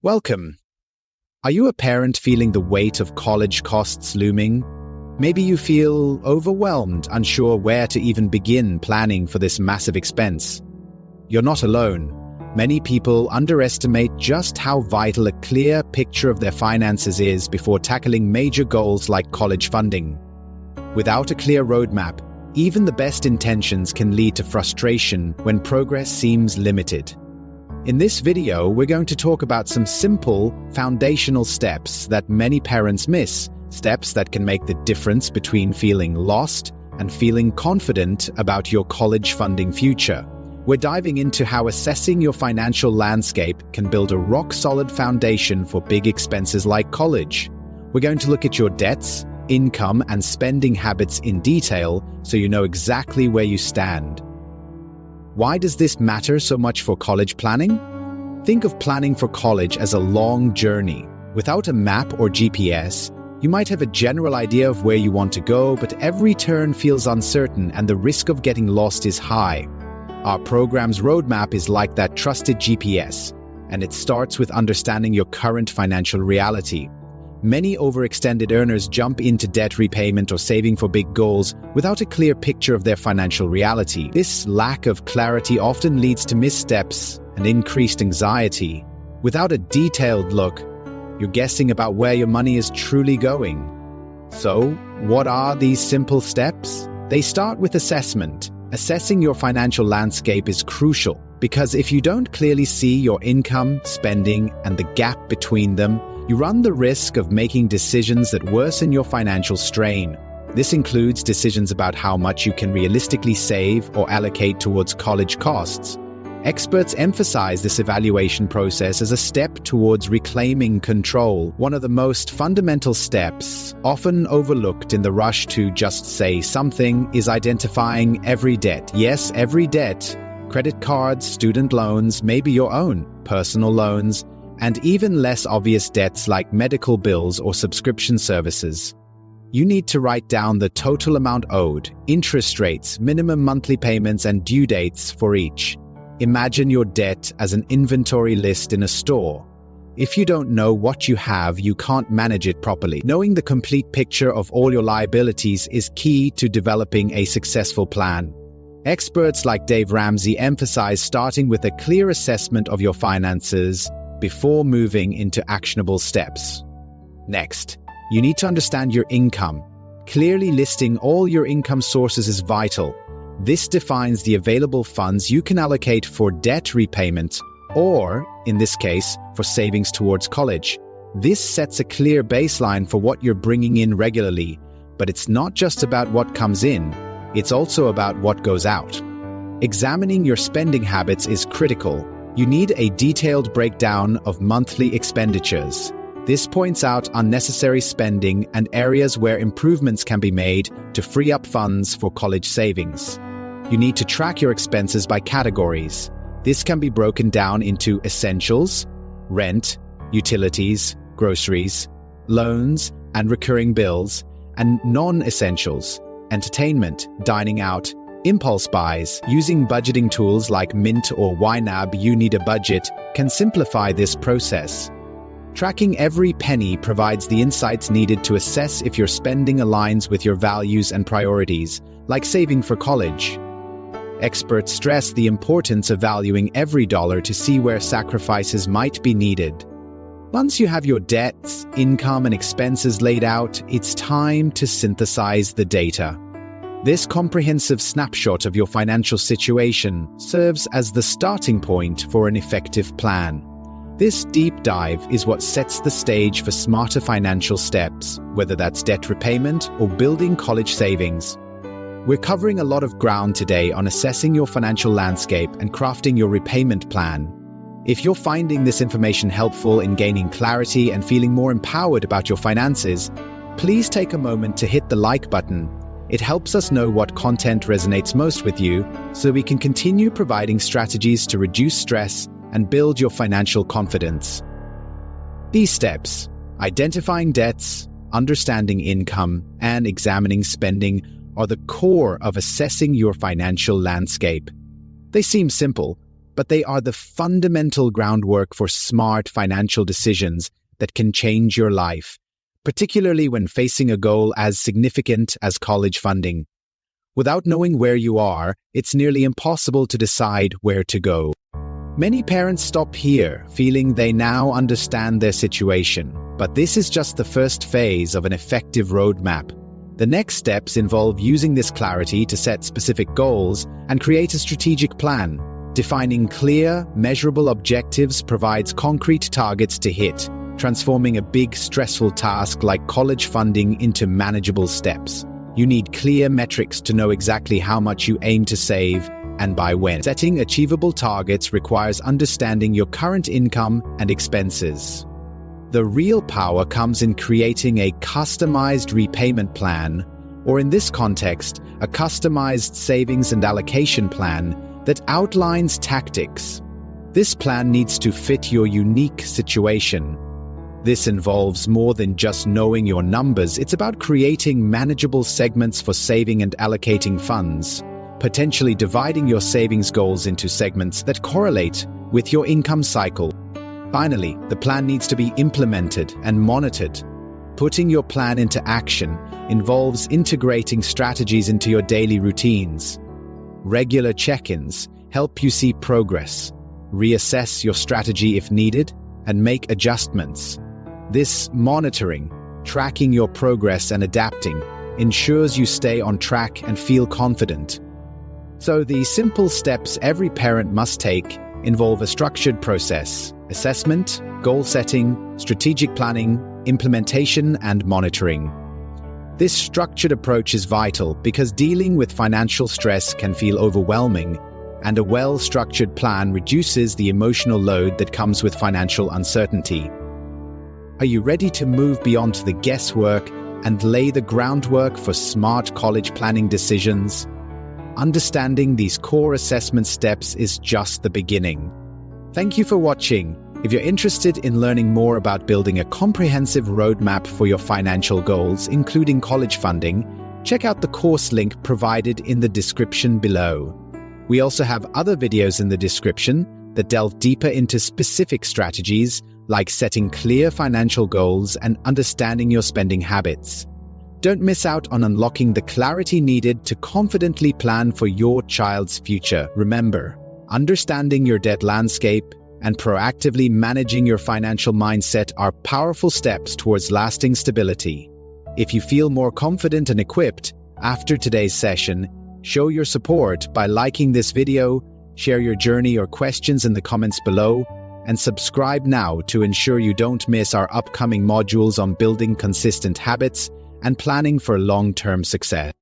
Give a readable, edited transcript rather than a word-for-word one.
Welcome. Are you a parent feeling the weight of college costs looming? Maybe you feel overwhelmed, unsure where to even begin planning for this massive expense. You're not alone. Many people underestimate just how vital a clear picture of their finances is before tackling major goals like college funding. Without a clear roadmap, even the best intentions can lead to frustration when progress seems limited. In this video, we're going to talk about some simple, foundational steps that many parents miss, steps that can make the difference between feeling lost and feeling confident about your college funding future. We're diving into how assessing your financial landscape can build a rock-solid foundation for big expenses like college. We're going to look at your debts, income, and spending habits in detail so you know exactly where you stand. Why does this matter so much for college planning? Think of planning for college as a long journey. Without a map or GPS, you might have a general idea of where you want to go, but every turn feels uncertain and the risk of getting lost is high. Our program's roadmap is like that trusted GPS, and it starts with understanding your current financial reality. Many overextended earners jump into debt repayment or saving for big goals without a clear picture of their financial reality. This lack of clarity often leads to missteps and increased anxiety. Without a detailed look, you're guessing about where your money is truly going. So, what are these simple steps? They start with assessment. Assessing your financial landscape is crucial because if you don't clearly see your income, spending, and the gap between them, you run the risk of making decisions that worsen your financial strain. This includes decisions about how much you can realistically save or allocate towards college costs. Experts emphasize this evaluation process as a step towards reclaiming control. One of the most fundamental steps, often overlooked in the rush to just say something, is identifying every debt. Yes, every debt. Credit cards, student loans, maybe your own personal loans, and even less obvious debts like medical bills or subscription services. You need to write down the total amount owed, interest rates, minimum monthly payments, and due dates for each. Imagine your debt as an inventory list in a store. If you don't know what you have, you can't manage it properly. Knowing the complete picture of all your liabilities is key to developing a successful plan. Experts like Dave Ramsey emphasize starting with a clear assessment of your finances before moving into actionable steps. Next, you need to understand your income. Clearly listing all your income sources is vital. This defines the available funds you can allocate for debt repayment or, in this case, for savings towards college. This sets a clear baseline for what you're bringing in regularly, but it's not just about what comes in, it's also about what goes out. Examining your spending habits is critical. You need a detailed breakdown of monthly expenditures. This points out unnecessary spending and areas where improvements can be made to free up funds for college savings. You need to track your expenses by categories. This can be broken down into essentials, rent, utilities, groceries, loans, and recurring bills, and non-essentials, entertainment, dining out, impulse buys. Using budgeting tools like Mint or YNAB, You Need a Budget, can simplify this process. Tracking every penny provides the insights needed to assess if your spending aligns with your values and priorities, like saving for college. Experts stress the importance of valuing every dollar to see where sacrifices might be needed. Once you have your debts, income, and expenses laid out, it's time to synthesize the data. This comprehensive snapshot of your financial situation serves as the starting point for an effective plan. This deep dive is what sets the stage for smarter financial steps, whether that's debt repayment or building college savings. We're covering a lot of ground today on assessing your financial landscape and crafting your repayment plan. If you're finding this information helpful in gaining clarity and feeling more empowered about your finances, please take a moment to hit the like button. It helps us know what content resonates most with you, so we can continue providing strategies to reduce stress and build your financial confidence. These steps, identifying debts, understanding income, and examining spending, are the core of assessing your financial landscape. They seem simple, but they are the fundamental groundwork for smart financial decisions that can change your life, particularly when facing a goal as significant as college funding. Without knowing where you are, it's nearly impossible to decide where to go. Many parents stop here, feeling they now understand their situation, but this is just the first phase of an effective roadmap. The next steps involve using this clarity to set specific goals and create a strategic plan. Defining clear, measurable objectives provides concrete targets to hit, transforming a big, stressful task like college funding into manageable steps. You need clear metrics to know exactly how much you aim to save and by when. Setting achievable targets requires understanding your current income and expenses. The real power comes in creating a customized repayment plan, or in this context, a customized savings and allocation plan that outlines tactics. This plan needs to fit your unique situation. This involves more than just knowing your numbers. It's about creating manageable segments for saving and allocating funds, potentially dividing your savings goals into segments that correlate with your income cycle. Finally, the plan needs to be implemented and monitored. Putting your plan into action involves integrating strategies into your daily routines. Regular check-ins help you see progress, reassess your strategy if needed, and make adjustments. This monitoring, tracking your progress and adapting, ensures you stay on track and feel confident. So the simple steps every parent must take involve a structured process: assessment, goal setting, strategic planning, implementation, and monitoring. This structured approach is vital because dealing with financial stress can feel overwhelming, and a well-structured plan reduces the emotional load that comes with financial uncertainty. Are you ready to move beyond the guesswork and lay the groundwork for smart college planning decisions? Understanding these core assessment steps is just the beginning. Thank you for watching. If you're interested in learning more about building a comprehensive roadmap for your financial goals, including college funding, check out the course link provided in the description below. We also have other videos in the description that delve deeper into specific strategies like setting clear financial goals and understanding your spending habits. Don't miss out on unlocking the clarity needed to confidently plan for your child's future. Remember, understanding your debt landscape and proactively managing your financial mindset are powerful steps towards lasting stability. If you feel more confident and equipped after today's session, show your support by liking this video, share your journey or questions in the comments below, and subscribe now to ensure you don't miss our upcoming modules on building consistent habits and planning for long-term success.